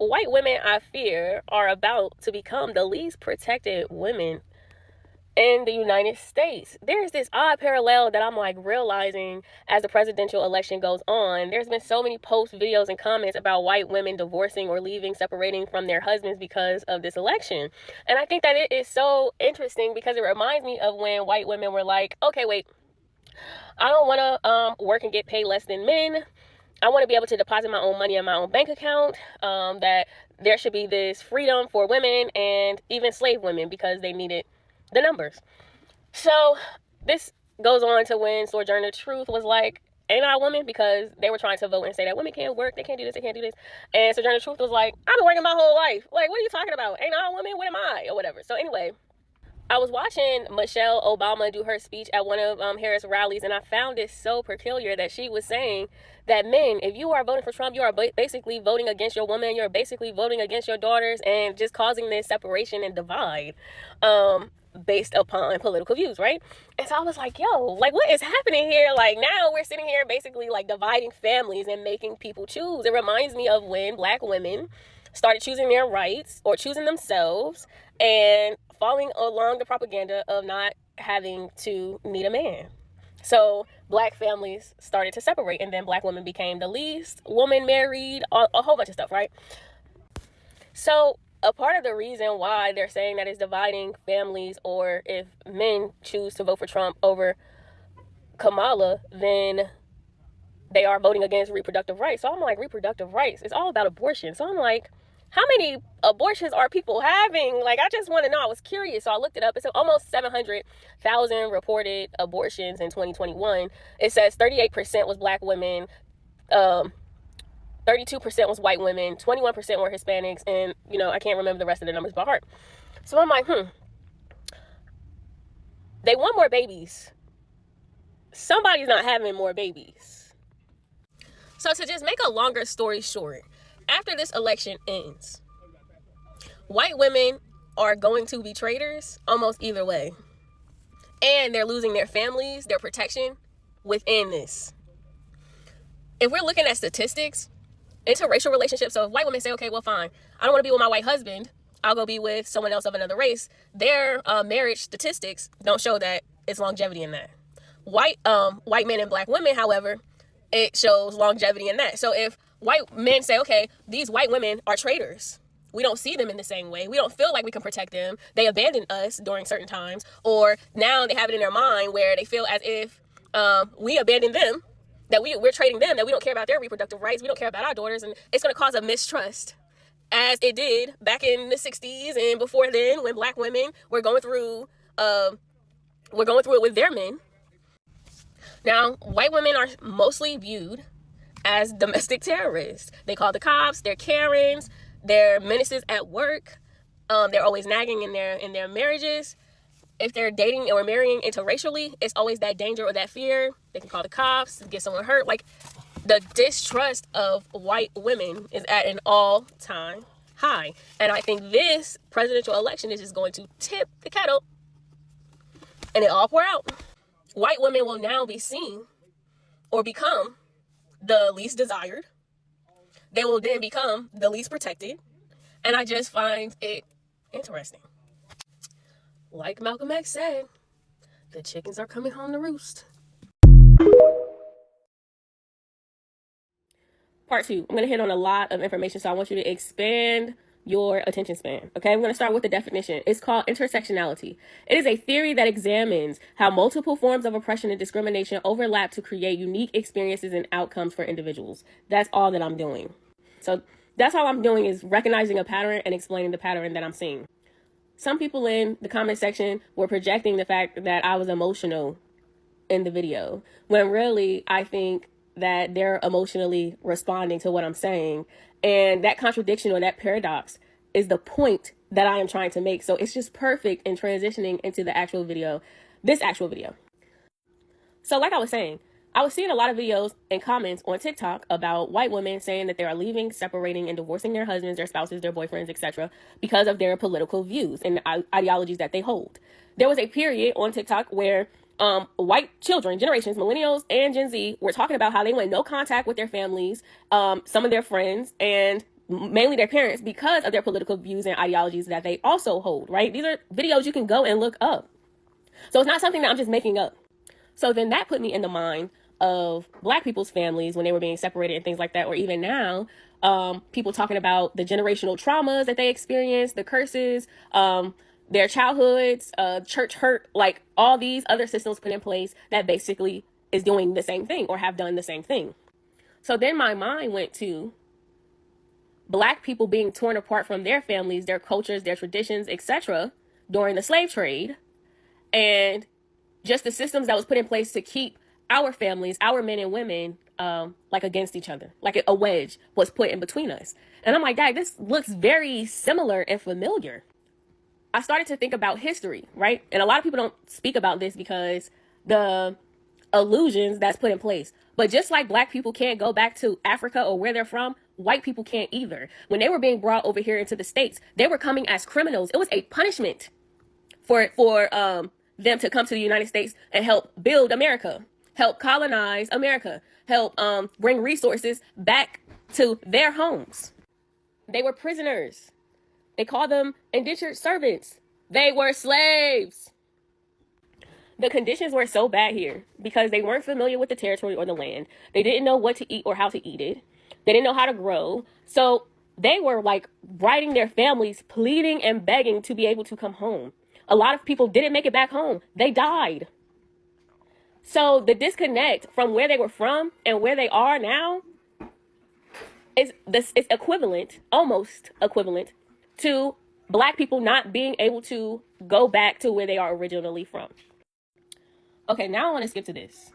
white women, I fear, are about to become the least protected women in the United States. There's this odd parallel that I'm like realizing as the presidential election goes on. There's been so many posts, videos, and comments about white women divorcing or leaving, separating from their husbands because of this election. And I think that it is so interesting because it reminds me of when white women were like, okay, wait, I don't want to work and get paid less than men. I want to be able to deposit my own money in my own bank account, that there should be this freedom for women and even slave women because they needed the numbers. So this goes on to when Sojourner Truth was like, ain't I a woman? Because they were trying to vote and say that women can't work, they can't do this, they can't do this. And Sojourner Truth was like, I've been working my whole life. Like, what are you talking about? Ain't I a woman? What am I? Or whatever. So anyway, I was watching Michelle Obama do her speech at one of Harris' rallies, and I found it so peculiar that she was saying that men, if you are voting for Trump, you are basically voting against your woman, you're basically voting against your daughters, and just causing this separation and divide based upon political views, right? And so I was like, yo, like, what is happening here? Like, now we're sitting here basically like dividing families and making people choose. It reminds me of when Black women started choosing their rights or choosing themselves and following along the propaganda of not having to need a man. So Black families started to separate, and then Black women became the least woman married, a whole bunch of stuff, right? So a part of the reason why they're saying that it's dividing families, or if men choose to vote for Trump over Kamala, then they are voting against reproductive rights. So I'm like, reproductive rights, it's all about abortion. So I'm like, how many abortions are people having? Like, I just want to know. I was curious, so I looked it up. It's almost 700,000 reported abortions in 2021. It says 38% was Black women, 32% was white women, 21% were Hispanics, and, I can't remember the rest of the numbers by heart. So I'm like, they want more babies. Somebody's not having more babies. So to just make a longer story short, after this election ends, white women are going to be traitors almost either way. And they're losing their families, their protection within this. If we're looking at statistics, interracial relationships, so if white women say, okay, well, fine, I don't want to be with my white husband, I'll go be with someone else of another race, their marriage statistics don't show that it's longevity in that. White men and Black women, however, it shows longevity in that. So if white men say, okay, these white women are traitors, we don't see them in the same way, we don't feel like we can protect them, they abandoned us during certain times, or now they have it in their mind where they feel as if we abandoned them, that we're trading them, that we don't care about their reproductive rights, we don't care about our daughters, and it's going to cause a mistrust, as it did back in the 60s and before then, when Black women were going through it with their men. Now, white women are mostly viewed as domestic terrorists. They call the cops, they're Karens, they're menaces at work, they're always nagging in their marriages. If they're dating or marrying interracially, it's always that danger or that fear. They can call the cops, get someone hurt. Like, the distrust of white women is at an all-time high. And I think this presidential election is just going to tip the kettle and it all pour out. White women will now be seen or become the least desired. They will then become the least protected. And I just find it interesting. Like Malcolm X said, the chickens are coming home to roost. Part 2. I'm going to hit on a lot of information, so I want you to expand your attention span. Okay, I'm going to start with the definition. It's called intersectionality. It is a theory that examines how multiple forms of oppression and discrimination overlap to create unique experiences and outcomes for individuals. That's all that I'm doing. So that's all I'm doing is recognizing a pattern and explaining the pattern that I'm seeing. Some people in the comment section were projecting the fact that I was emotional in the video, when really I think that they're emotionally responding to what I'm saying. And that contradiction or that paradox is the point that I am trying to make. So it's just perfect in transitioning into the actual video, this actual video. So like I was saying, I was seeing a lot of videos and comments on TikTok about white women saying that they are leaving, separating, and divorcing their husbands, their spouses, their boyfriends, etc. because of their political views and ideologies that they hold. There was a period on TikTok where white children, generations, millennials and Gen Z, were talking about how they want no contact with their families, some of their friends, and mainly their parents, because of their political views and ideologies that they also hold, right? These are videos you can go and look up. So it's not something that I'm just making up. So then that put me in the mind of Black people's families when they were being separated and things like that, or even now, people talking about the generational traumas that they experienced, the curses, their childhoods, church hurt, like all these other systems put in place that basically is doing the same thing or have done the same thing. So then my mind went to Black people being torn apart from their families, their cultures, their traditions, etc. during the slave trade, and just the systems that was put in place to keep our families, our men and women, like against each other, like a wedge was put in between us. And I'm like, Dad, this looks very similar and familiar. I started to think about history, right? And a lot of people don't speak about this because the illusions that's put in place. But just like Black people can't go back to Africa or where they're from, white people can't either. When they were being brought over here into the States, they were coming as criminals. It was a punishment for them to come to the United States and help build America, help colonize America, help bring resources back to their homes. They were prisoners. They called them indentured servants. They were slaves. The conditions were so bad here because they weren't familiar with the territory or the land. They didn't know what to eat or how to eat it. They didn't know how to grow. So they were like writing their families, pleading and begging to be able to come home. A lot of people didn't make it back home. They died. So the disconnect from where they were from and where they are now is equivalent, almost equivalent, to Black people not being able to go back to where they are originally from. Okay, now I want to skip to this.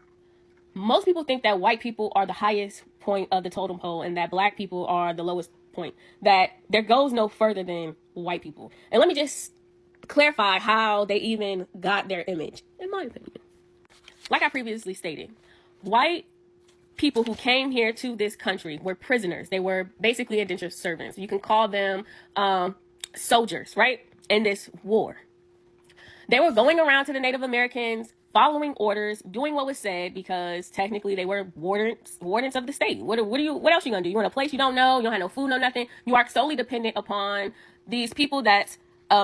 Most people think that white people are the highest point of the totem pole and that Black people are the lowest point, that there goes no further than white people. And let me just clarify how they even got their image, in my opinion. Like I previously stated, white people who came here to this country were prisoners. They were basically indentured servants. You can call them soldiers, right? In this war. They were going around to the Native Americans, following orders, doing what was said, because technically they were wardens of the state. What else you gonna do? You in a place you don't know, you don't have no food, no nothing. You are solely dependent upon these people that's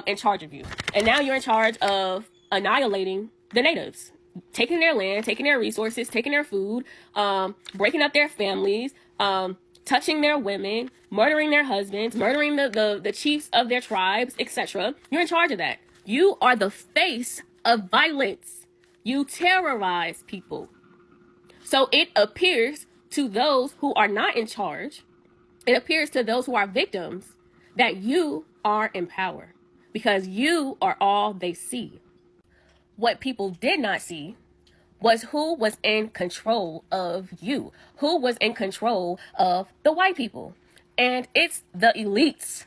in charge of you. And now you're in charge of annihilating the natives, taking their land, taking their resources, taking their food, breaking up their families, touching their women, murdering their husbands, murdering the chiefs of their tribes, etc. You're in charge of that. You are the face of violence. You terrorize people. So it appears to those who are not in charge, it appears to those who are victims, that you are in power because you are all they see. What people did not see was who was in control of you, who was in control of the white people. And it's the elites,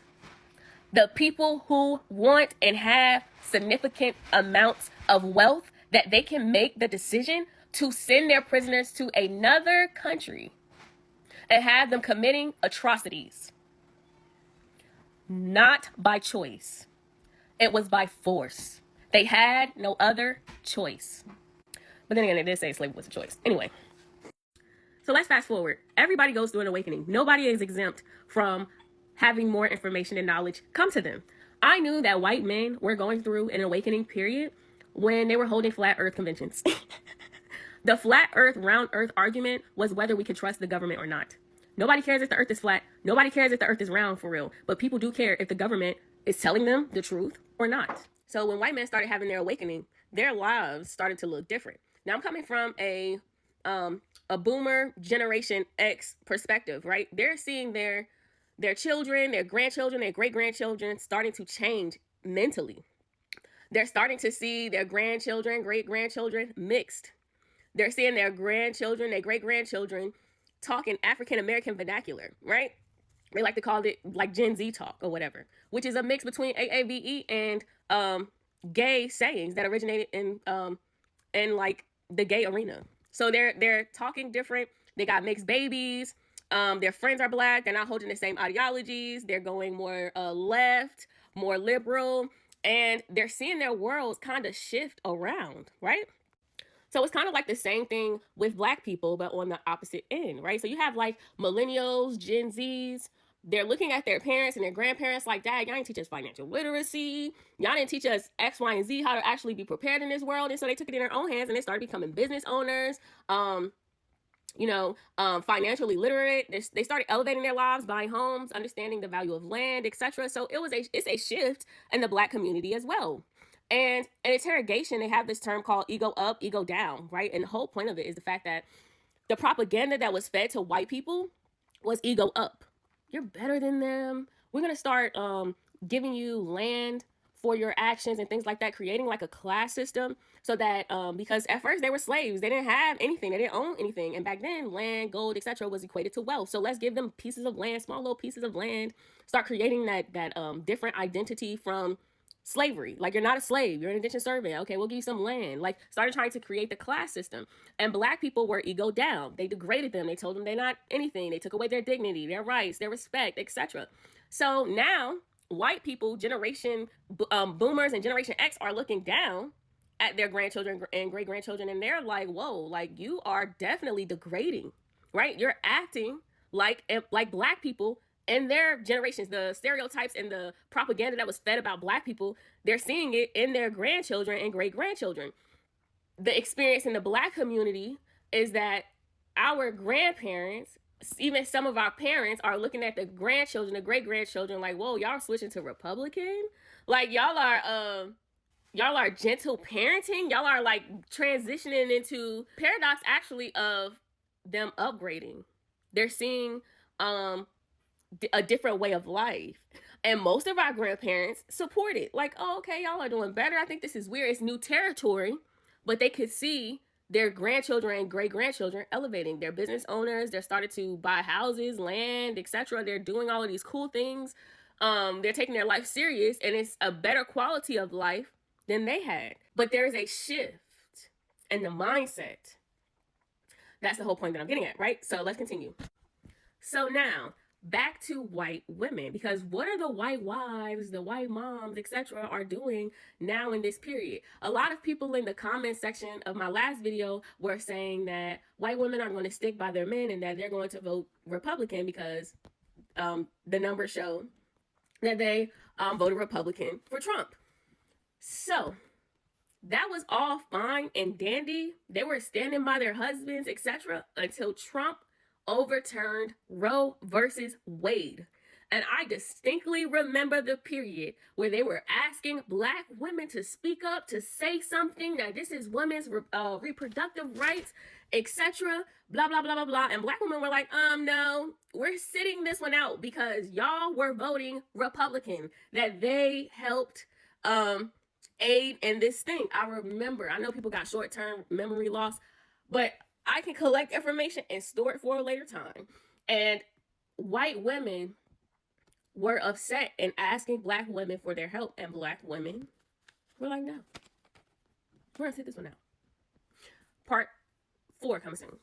the people who want and have significant amounts of wealth that they can make the decision to send their prisoners to another country and have them committing atrocities. Not by choice. It was by force. They had no other choice. But then again, they did say slavery was a choice. Anyway, so let's fast forward. Everybody goes through an awakening. Nobody is exempt from having more information and knowledge come to them. I knew that white men were going through an awakening period when they were holding flat earth conventions. The flat earth, round earth argument was whether we could trust the government or not. Nobody cares if the earth is flat. Nobody cares if the earth is round for real. But people do care if the government is telling them the truth or not. So when white men started having their awakening, their lives started to look different. Now I'm coming from a boomer generation X perspective, right? They're seeing their children, their grandchildren, their great-grandchildren starting to change mentally. They're starting to see their grandchildren, great-grandchildren mixed. They're seeing their grandchildren, their great-grandchildren talking African-American vernacular, right? They like to call it like Gen Z talk or whatever, which is a mix between AAVE and gay sayings that originated in like the gay arena. So they're talking different. They got mixed babies. Their friends are Black. They're not holding the same ideologies. They're going more left, more liberal, and they're seeing their worlds kind of shift around, right? So it's kind of like the same thing with Black people, but on the opposite end, right? So you have like millennials, Gen Zs, they're looking at their parents and their grandparents like, Dad, y'all didn't teach us financial literacy. Y'all didn't teach us X, Y, and Z, how to actually be prepared in this world. And so they took it in their own hands and they started becoming business owners, financially literate. They started elevating their lives, buying homes, understanding the value of land, etc. So it's a shift in the Black community as well. And in interrogation, they have this term called ego up, ego down, right? And the whole point of it is the fact that the propaganda that was fed to white people was ego up. You're better than them. We're going to start giving you land for your actions and things like that, creating like a class system so that because at first they were slaves, they didn't have anything, they didn't own anything, and back then land, gold, etc. was equated to wealth. So let's give them pieces of land, small little pieces of land, start creating that different identity from slavery. Like, you're not a slave, you're an indentured servant. Okay, we'll give you some land. Like, started trying to create the class system. And Black people were ego down. They degraded them. They told them they're not anything. They took away their dignity, their rights, their respect, etc. So now white people, generation boomers and Generation X, are looking down at their grandchildren and great grandchildren, and they're like, whoa, like, you are definitely degrading, right? You're acting like Black people in their generations. The stereotypes and the propaganda that was fed about Black people, they're seeing it in their grandchildren and great grandchildren. The experience in the Black community is that our grandparents, even some of our parents, are looking at the grandchildren, the great grandchildren, like, whoa, y'all switching to Republican? Like, y'all are gentle parenting. Y'all are like transitioning into paradox actually of them upgrading. They're seeing a different way of life. And most of our grandparents support it. Like, oh, okay, y'all are doing better. I think this is weird. It's new territory. But they could see their grandchildren and great grandchildren elevating. They're business owners. They're started to buy houses, land, etc. They're doing all of these cool things. They're taking their life serious, and it's a better quality of life than they had. But there's a shift in the mindset. That's the whole point that I'm getting at, right? So let's continue. So now, back to white women, because what are the white wives, the white moms, etc. are doing now in this period? A lot of people in the comment section of my last video were saying that white women are going to stick by their men and that they're going to vote Republican because the numbers show that they voted Republican for Trump. So that was all fine and dandy. They were standing by their husbands, etc. until Trump overturned Roe versus Wade. And I distinctly remember the period where they were asking Black women to speak up, to say something, that this is women's reproductive rights, etc. Blah, blah, blah, blah, blah. And Black women were like, no, we're sitting this one out because y'all were voting Republican, that they helped aid in this thing. I know people got short-term memory loss, but I can collect information and store it for a later time. And white women were upset and asking Black women for their help, and Black women were like, no. We're gonna sit this one out. Part 4 comes soon.